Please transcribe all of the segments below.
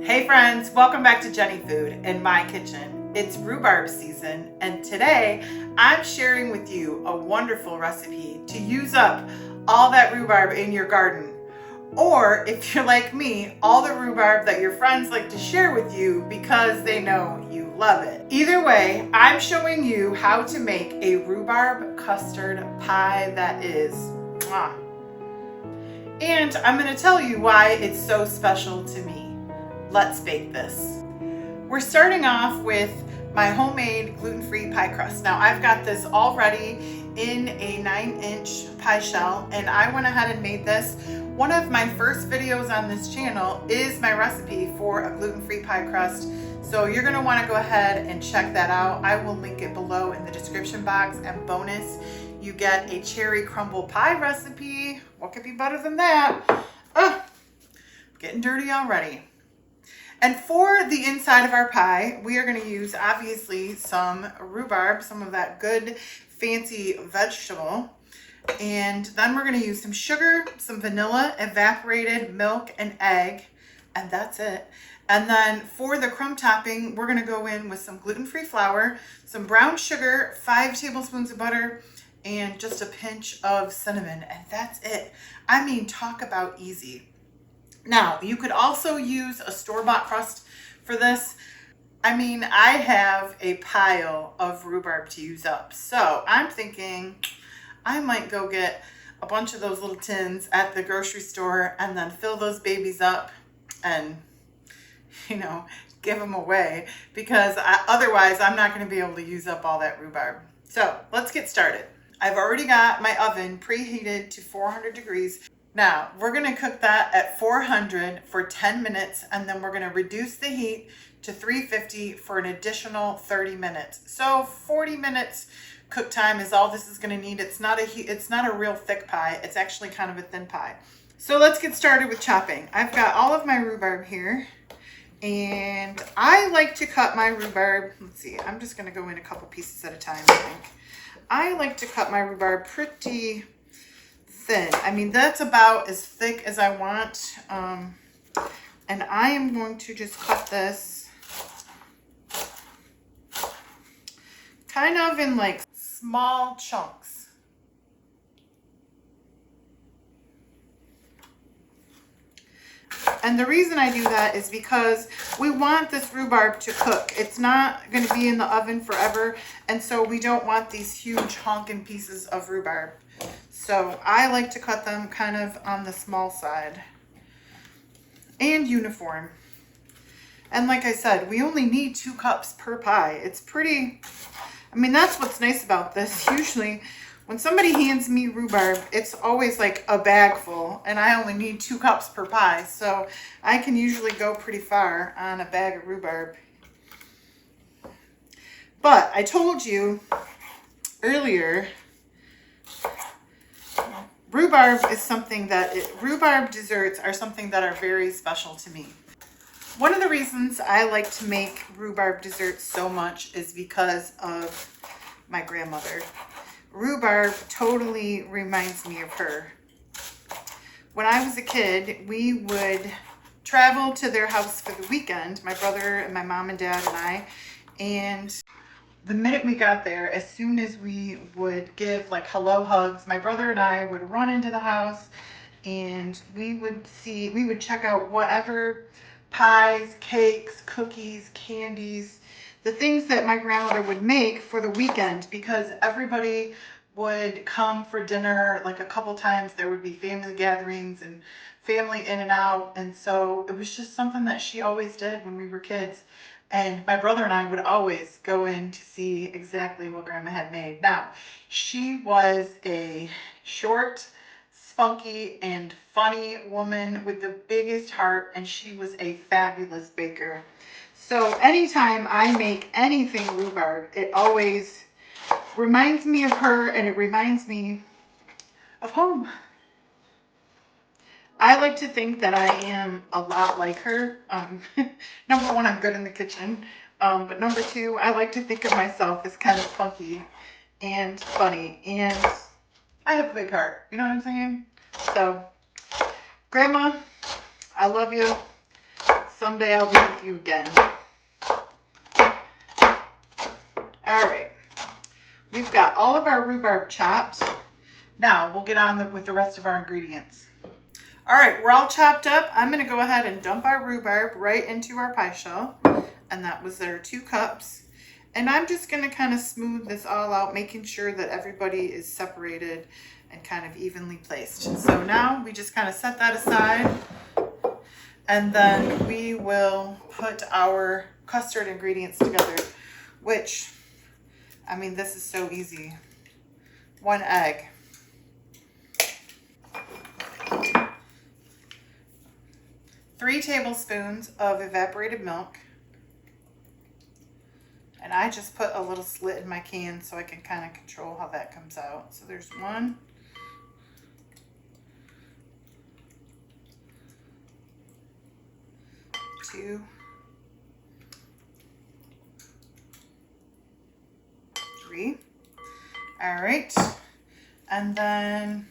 Hey friends, welcome back to Jenny Food in my kitchen. It's rhubarb season, and today I'm sharing with you a wonderful recipe to use up all that rhubarb in your garden. Or if you're like me, all the rhubarb that your friends like to share with you because they know you love it. Either way, I'm showing you how to make a rhubarb custard pie that is mwah. And I'm going to tell you why it's so special to me. Let's bake this. We're starting off with my homemade gluten-free pie crust. Now I've got this already in a 9-inch pie shell, and I went ahead and made this. One of my first videos on this channel is my recipe for a gluten-free pie crust. So you're gonna wanna go ahead and check that out. I will link it below in the description box, and bonus, you get a cherry crumble pie recipe. What could be better than that? Oh, getting dirty already. And for the inside of our pie, we are going to use obviously some rhubarb, some of that good fancy vegetable. And then we're going to use some sugar, some vanilla, evaporated milk, and egg. And that's it. And then for the crumb topping, we're going to go in with some gluten-free flour, some brown sugar, 5 tablespoons of butter, and just a pinch of cinnamon. And that's it. I mean, talk about easy. Now, you could also use a store-bought crust for this. I mean, I have a pile of rhubarb to use up. So I'm thinking I might go get a bunch of those little tins at the grocery store and then fill those babies up and, give them away, because otherwise I'm not going to be able to use up all that rhubarb. So let's get started. I've already got my oven preheated to 400 degrees. Now, we're going to cook that at 400 for 10 minutes, and then we're going to reduce the heat to 350 for an additional 30 minutes. So 40 minutes cook time is all this is going to need. It's not a real thick pie. It's actually kind of a thin pie. So let's get started with chopping. I've got all of my rhubarb here, and I like to cut my rhubarb. Let's see, I'm just going to go in a couple pieces at a time, I think. I like to cut my rhubarb pretty thin. I mean, that's about as thick as I want. And I am going to just cut this kind of in like small chunks. And the reason I do that is because we want this rhubarb to cook. It's not going to be in the oven forever, and so we don't want these huge honking pieces of rhubarb. So I like to cut them kind of on the small side and uniform. And like I said, we only need 2 cups per pie. It's pretty, I mean, that's what's nice about this. Usually when somebody hands me rhubarb, it's always like a bag full, and I only need 2 cups per pie. So I can usually go pretty far on a bag of rhubarb. But I told you earlier, rhubarb desserts are something that are very special to me. One of the reasons I like to make rhubarb desserts so much is because of my grandmother. Rhubarb totally reminds me of her. When I was a kid, we would travel to their house for the weekend, my brother and my mom and dad and I, and the minute we got there, as soon as we would give like hello hugs, my brother and I would run into the house, and we would check out whatever pies, cakes, cookies, candies, the things that my grandmother would make for the weekend, because everybody would come for dinner. Like a couple times there would be family gatherings and family in and out, and so it was just something that she always did when we were kids. And my brother and I would always go in to see exactly what Grandma had made. Now, she was a short, spunky, and funny woman with the biggest heart, and she was a fabulous baker. So anytime I make anything rhubarb, it always reminds me of her, and it reminds me of home. I like to think that I am a lot like her. Number one, I'm good in the kitchen. But number 2, I like to think of myself as kind of funky and funny. And I have a big heart. You know what I'm saying? So, Grandma, I love you. Someday I'll be with you again. All right. We've got all of our rhubarb chopped. Now we'll get on with the rest of our ingredients. All right, we're all chopped up. I'm going to go ahead and dump our rhubarb right into our pie shell. And that was our 2 cups. And I'm just going to kind of smooth this all out, making sure that everybody is separated and kind of evenly placed. So now we just kind of set that aside. And then we will put our custard ingredients together, which, I mean, this is so easy. 1 egg. 3 tablespoons of evaporated milk. And I just put a little slit in my can so I can kind of control how that comes out. So there's 1. 2. 3. All right. And then,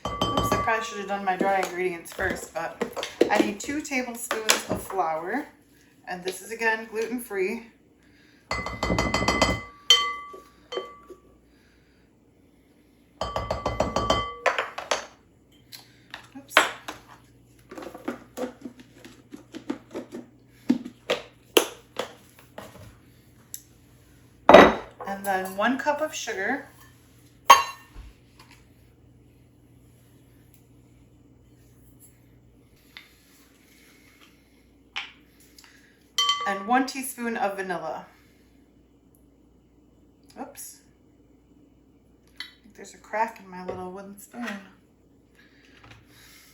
oops, I probably should have done my dry ingredients first, but I need 2 tablespoons of flour. And this is, again, gluten-free. Oops. And then 1 cup of sugar. And 1 teaspoon of vanilla. Oops. I think there's a crack in my little wooden spoon.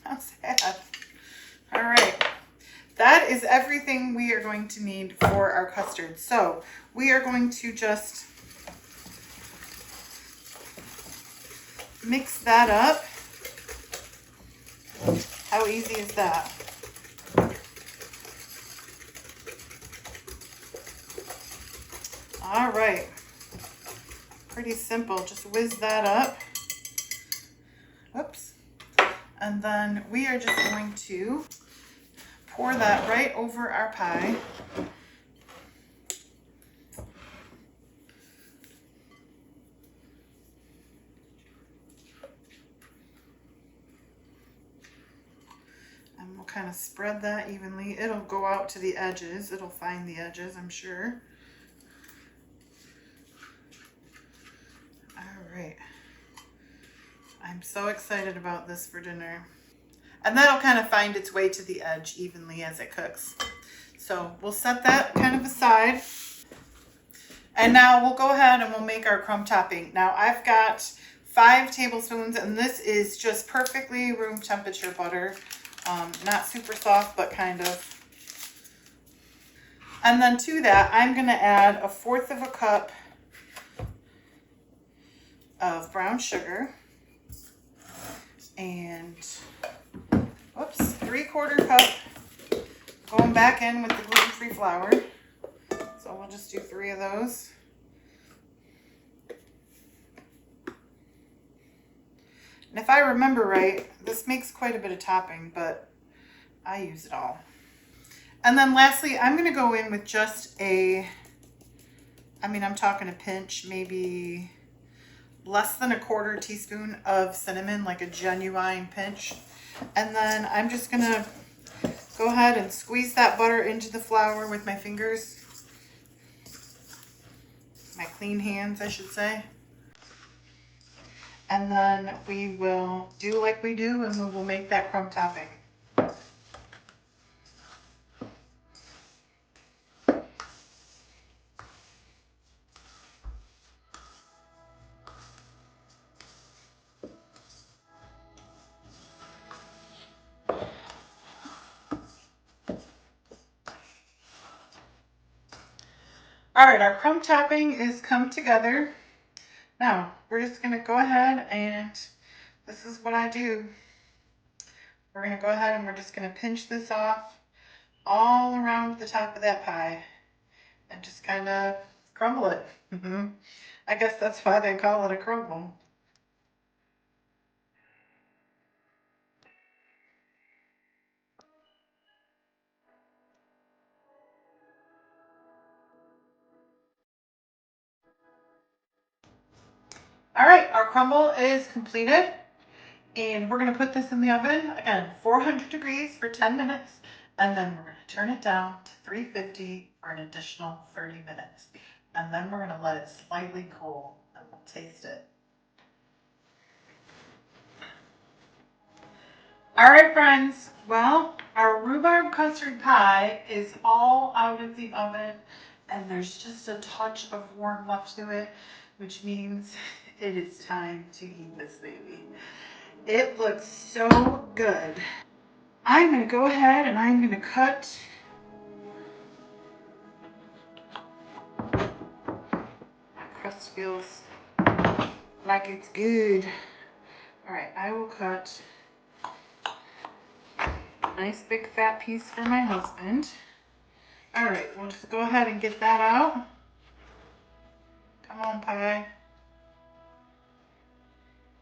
How sad. All right. That is everything we are going to need for our custard. So we are going to just mix that up. How easy is that? All right. Pretty simple. Just whiz that up. Oops. And then we are just going to pour that right over our pie. And we'll kind of spread that evenly. It'll go out to the edges. It'll find the edges, I'm sure. All right. I'm so excited about this for dinner. And that'll kind of find its way to the edge evenly as it cooks. So we'll set that kind of aside. And now we'll go ahead and we'll make our crumb topping. Now I've got 5 tablespoons, and this is just perfectly room temperature butter. Not super soft, but kind of. And then to that, I'm going to add 1/4 of a cup of brown sugar. And, whoops, 3/4 cup going back in with the gluten-free flour. So we'll just do 3 of those. And if I remember right, this makes quite a bit of topping, but I use it all. And then lastly, I'm going to go in with just I'm talking a pinch, maybe less than 1/4 teaspoon of cinnamon, like a genuine pinch. And then I'm just going to go ahead and squeeze that butter into the flour with my fingers. My clean hands, I should say. And then we will do like we do, and we will make that crumb topping. All right, our crumb topping is come together. Now, we're just going to go ahead, and this is what I do. We're going to go ahead and we're just going to pinch this off all around the top of that pie and just kind of crumble it. I guess that's why they call it a crumble. All right, our crumble is completed, and we're gonna put this in the oven, again, 400 degrees for 10 minutes, and then we're gonna turn it down to 350 for an additional 30 minutes. And then we're gonna let it slightly cool, and we'll taste it. All right, friends. Well, our rhubarb custard pie is all out of the oven, and there's just a touch of warm left to it, which means it is time to eat this baby. It looks so good. I'm gonna go ahead and I'm gonna cut. That crust feels like it's good. All right, I will cut a nice big fat piece for my husband. All right, we'll just go ahead and get that out. Come on, pie.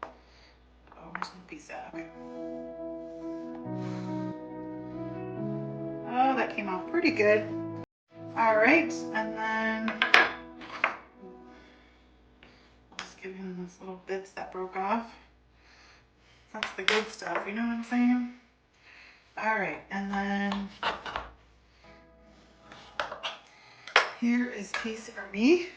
Oh, where's my piece at? Okay. Oh, that came out pretty good. All right, and then just give him those little bits that broke off. That's the good stuff, you know what I'm saying? All right, and then here is a piece for me.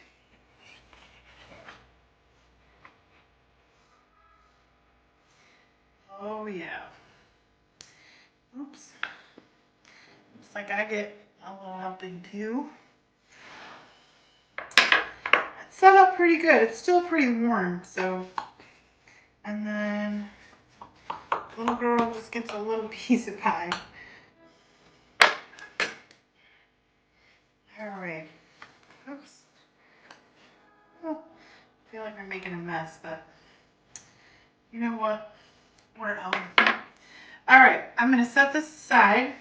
Oh yeah. Oops. Looks like I get a little helping too. It's set up pretty good. It's still pretty warm, so. And then the little girl just gets a little piece of pie. All right. Oops. Oh, I feel like I'm making a mess, but you know what? We're at home. All right, I'm gonna set this aside,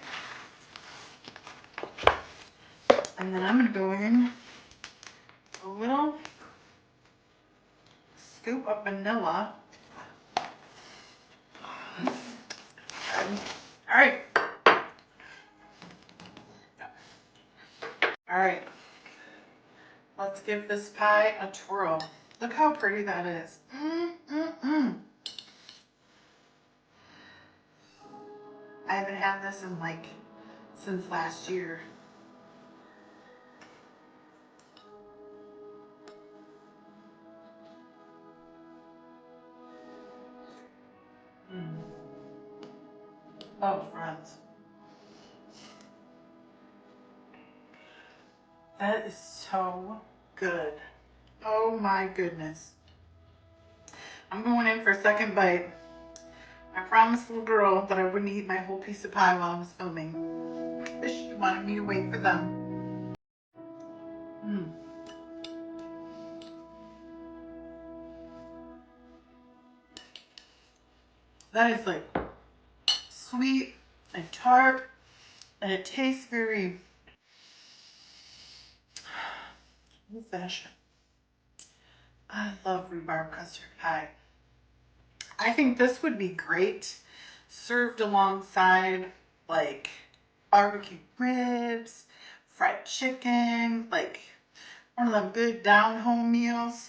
and then I'm gonna go in a little scoop of vanilla. All right. All right. Let's give this pie a twirl. Look how pretty that is. I haven't had this in since last year. Oh, friends. That is so good. Oh my goodness. I'm going in for a second bite. I promised the little girl that I wouldn't eat my whole piece of pie while I was filming. She wanted me to wait for them. That is like sweet and tart, and it tastes very old-fashioned. I love rhubarb custard pie. I think this would be great served alongside like barbecue ribs, fried chicken, like one of them good down-home meals.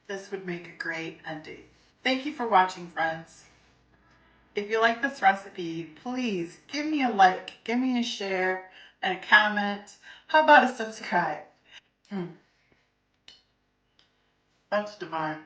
This would make a great ending. Thank you for watching, friends. If you like this recipe, please give me a like, give me a share, and a comment. How about a subscribe? That's divine.